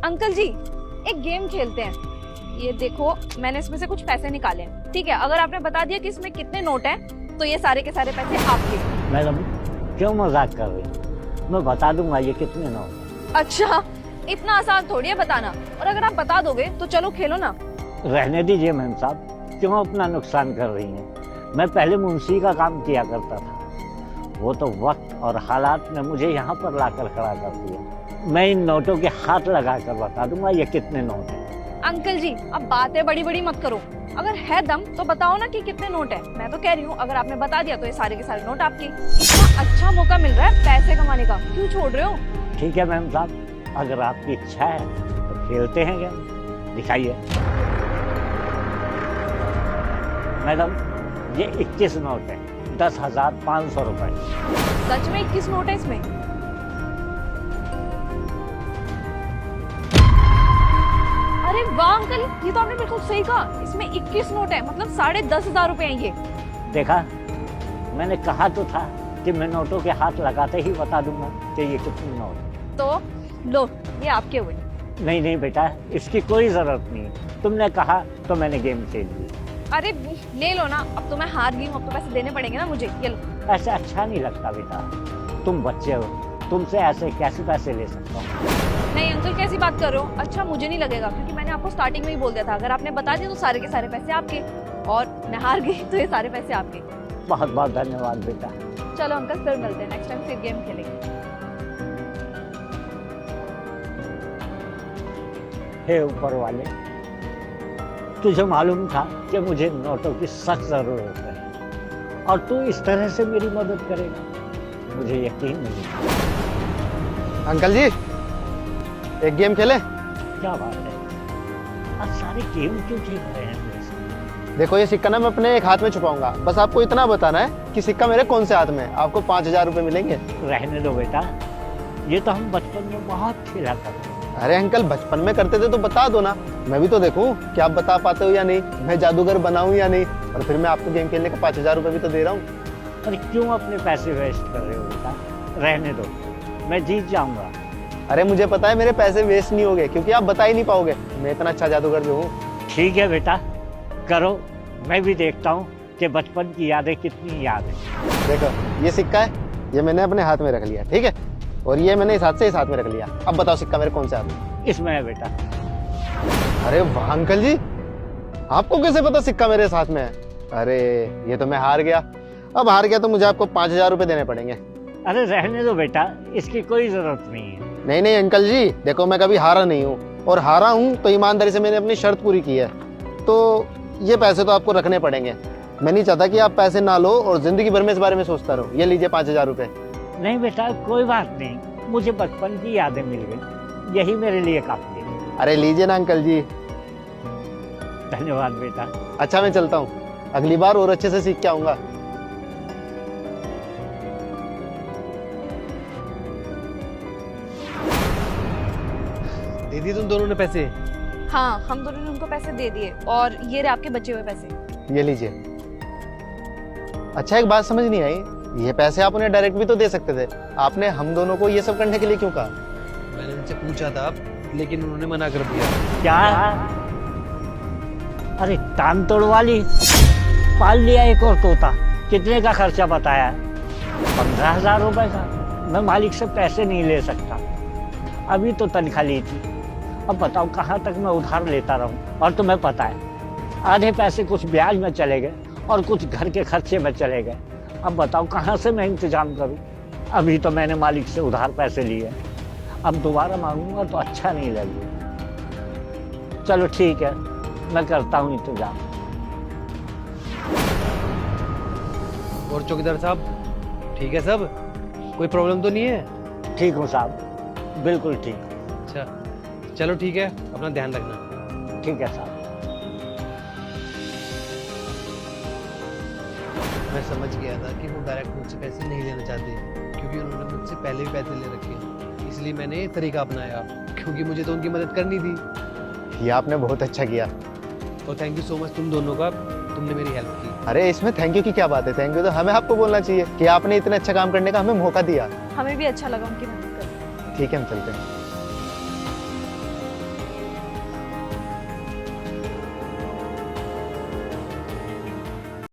Uncle जी, एक game खेलते हैं। ये देखो, मैंने इसमें से कुछ पैसे निकाले हैं, ठीक है? अगर आपने बता दिया कि इसमें कितने नोट हैं, तो ये सारे के सारे पैसे आपके। मैडम क्यों मजाक कर रही हैं? मैं बता दूंगा ये कितने नोट। अच्छा, इतना आसान थोड़ी है बताना। और अगर आप बता दोगे तो चलो खेलो ना। रहने दीजिए मैम साहब, क्यों अपना नुकसान कर रही हैं? मैं पहले मुंशी का काम किया करता था, वो तो वक्त और हालात ने मुझे यहाँ पर लाकर खड़ा कर दिया। मैं इन नोटों के हाथ लगा कर बता दूंगा ये कितने नोट हैं। अंकल जी, अब बातें बड़ी बड़ी मत करो। अगर है दम तो बताओ ना कि कितने नोट है। मैं तो कह रही हूँ, अगर आपने बता दिया तो ये सारे के सारे नोट आपके। इतना अच्छा मौका मिल रहा है पैसे कमाने का, क्यों छोड़ रहे हो? ठीक है मैम साहब, अगर आपकी इच्छा है तो खेलते हैं क्या? दिखाइए। मैडम ये 21 नोट है, 10,500 रुपए। सच में 21 नोट है इसमें? अरे वाह अंकल, ये तो आपने बिल्कुल सही कहा। इसमें 21 नोट है, मतलब 10,500 रुपए हैं ये। देखा, मैंने कहा तो था कि मैं नोटों के हाथ लगाते ही बता दूंगा कि ये कितने नोट है। तो लो, ये आपके हुए। नहीं नहीं बेटा, इसकी कोई जरूरत नहीं। तुमने कहा तो मैंने गेम खेल ली। अरे ले लो ना, अब तो मैं हार गई हूँ, अब तो पैसे देने पड़ेंगे ना मुझे। ये लो। ऐसा अच्छा नहीं लगता बेटा, तुम बच्चे हो, तुमसे ऐसे कैसे पैसे ले सकता हूँ? नहीं अंकल, कैसी बात कर रहे हो? अच्छा मुझे नहीं लगेगा, क्योंकि मैंने आपको स्टार्टिंग में ही बोल दिया था, अगर आपने बता दिया तो सारे के सारे पैसे आपके, और मैं हार गई तो ये सारे पैसे आपके। बहुत बहुत धन्यवाद बेटा। चलो अंकल, फिर मिलते हैं, नेक्स्ट टाइम फिर गेम खेलेंगे। हे ऊपर वाले, तुझे मालूम था कि मुझे नोटों की सख्त जरूरत है और तू इस तरह से मेरी मदद करेगा, मुझे यकीन नहीं था। अंकल जी, एक गेम खेले? क्या बात है, आज सारे गेम क्यों खेल रहे हैं मेरे साथ? देखो, ये सिक्का ना मैं अपने एक हाथ में छुपाऊंगा, बस आपको इतना बताना है कि सिक्का मेरे कौन से हाथ में है। आपको 5,000 रुपए मिलेंगे। रहने दो बेटा, ये तो हम बचपन में बहुत खेला करते। अरे अंकल, बचपन में करते थे तो बता दो ना, मैं भी तो देखूं कि आप बता पाते हो या नहीं, मैं जादूगर बनाऊं या नहीं, और फिर मैं आपको गेम खेलने का 5,000 रुपए भी तो दे रहा हूँ। अरे क्यों अपने पैसे वेस्ट कर रहे हो बेटा? रहने दो, मैं जीत जाऊंगा। अरे मुझे पता है मेरे पैसे वेस्ट नहीं होंगे, क्योंकि आप बता ही नहीं पाओगे, मैं इतना अच्छा जादूगर जो हूँ। ठीक है बेटा, करो, मैं भी देखता हूँ कि बचपन की यादें कितनी याद है। देखो, ये सिक्का है, ये मैंने अपने हाथ में रख लिया, ठीक है, और ये मैंने इस हाथ से इस हाथ में रख लिया। अब बताओ सिक्का मेरे कौन से हाथ में? इसमें है बेटा। अरे वाह अंकल जी, आपको कैसे पता सिक्का मेरे साथ में है? अरे ये तो मैं हार गया। अब हार गया तो मुझे आपको 5,000 रुपए देने पड़ेंगे। अरे रहने दो बेटा, इसकी कोई जरूरत नहीं है। नहीं नहीं अंकल जी, देखो मैं कभी हारा नहीं हूँ, और हारा हूँ तो ईमानदारी से मैंने अपनी शर्त पूरी की है, तो ये पैसे तो आपको रखने पड़ेंगे। मैं नहीं चाहता कि आप पैसे ना लो और जिंदगी भर में इस बारे में सोचता रहो। ये लीजिए 5,000 रुपए। नहीं बेटा, कोई बात नहीं, मुझे बचपन की यादें मिल गई, यही मेरे लिए काफी है। अरे लीजिए ना अंकल जी। धन्यवाद बेटा। अच्छा मैं चलता हूँ, अगली बार और अच्छे से सीख के आऊंगा। दे दिए तुम दोनों ने पैसे? हाँ, हम दोनों ने उनको पैसे दे दिए, और ये रहे आपके बचे हुए पैसे। ये लीजिए। अच्छा एक बात समझ नहीं आई, ये पैसे आप उन्हें डायरेक्ट भी तो दे सकते थे, आपने हम दोनों को ये सब करने के लिए क्यों कहा? मैंने उनसे पूछा था, लेकिन उन्होंने मना कर दिया। क्या? अरे कान तोड़ वाली, पाल लिया एक और तोता। कितने का खर्चा बताया? 15,000 रुपए का। मैं मालिक से पैसे नहीं ले सकता, अभी तो तनख्वाह ली थी। अब बताओ कहाँ तक मैं उधार लेता रहूं? और तुम्हें पता है, आधे पैसे कुछ ब्याज में चले गए और कुछ घर के खर्चे में चले गए। अब बताओ कहाँ से मैं इंतजाम करूं? अभी to मैंने मालिक से उधार पैसे लिए, अब दोबारा मांगूंगा तो अच्छा नहीं लगेगा। चलो ठीक है, मैं करता हूँ इंतजाम। और चौकीदार साहब, ठीक है सब? कोई प्रॉब्लम तो नहीं है? ठीक हूँ साहब, बिल्कुल ठीक। अच्छा चलो ठीक है, अपना ध्यान रखना। ठीक है साहब। मैं समझ गया था कि वो डायरेक्ट मुझसे पैसे नहीं लेना चाहते, क्योंकि उन्होंने मुझसे पहले भी पैसे ले रखे हैं। इसलिए मैंने ये तरीका अपनाया, क्योंकि मुझे तो उनकी मदद करनी थी। ये आपने बहुत अच्छा किया, और थैंक यू सो मच तुम दोनों का, तुमने मेरी हेल्प की। अरे इसमें थैंक यू की क्या बात है? थैंक यू तो हमें आपको बोलना चाहिए कि आपने इतना अच्छा काम करने का हमें मौका दिया। हमें भी अच्छा लगा उनकी मदद करके। ठीक है, हम चलते हैं।